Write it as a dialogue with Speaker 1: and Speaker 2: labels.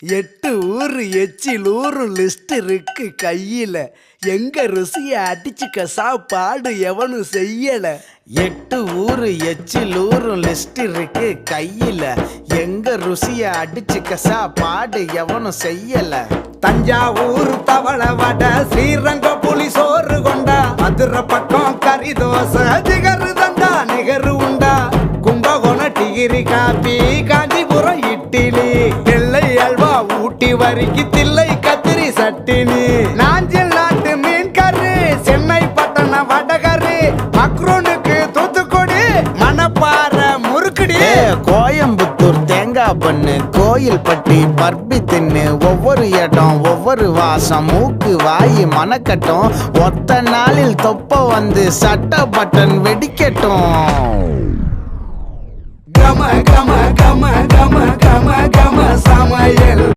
Speaker 1: 8 ஊரு எச்சில் ஊரும் லிஸ்ட் இருக்கு கையில. எங்க ருசிய அடிச்சுக்க சாப்பாடு எவனும் செய்யல.
Speaker 2: 8 ஊரு எச்சில் ஊரும் லிஸ்ட் இருக்கு கையில. எங்க ருசிய அடிச்சுக்க சாப்பாடு எவனும் செய்யல.
Speaker 3: தஞ்சாவூர் தவள வடை, ஸ்ரீரங்கம் புளி சோறு கொண்டா, மதுரை பக்கம் கறி தோசை, ஜிகரு தண்டா நிகரு உண்டா, கும்பகோணம் டிகிரி காப்பி, காஞ்சிபுரம் இட்லி, நெல்லை அல்வா ஊட்டி வரிக்கு தில்லை கத்திரி சட்டினி, நாஞ்சில் நாட்டு மீன் கறி, சென்னை பட்டணம் வடகறி, மக்ரூனுக்கு தூத்துக்குடி, மணப்பாறை முறுக்குடி,
Speaker 2: கோயம்புத்தூர் தேங்காய் பண்ணு, கோயில் பட்டி பர்பி தின்னு, ஒவ்வொரு இடம் ஒவ்வொரு வாசம், மூக்கு வாயி மணக்கட்டும், ஒத்த நாளில் தொப்ப வந்து சட்ட பட்டன் வெடிக்கட்டும்.
Speaker 3: கம கம கம கம கம கம சமையல்.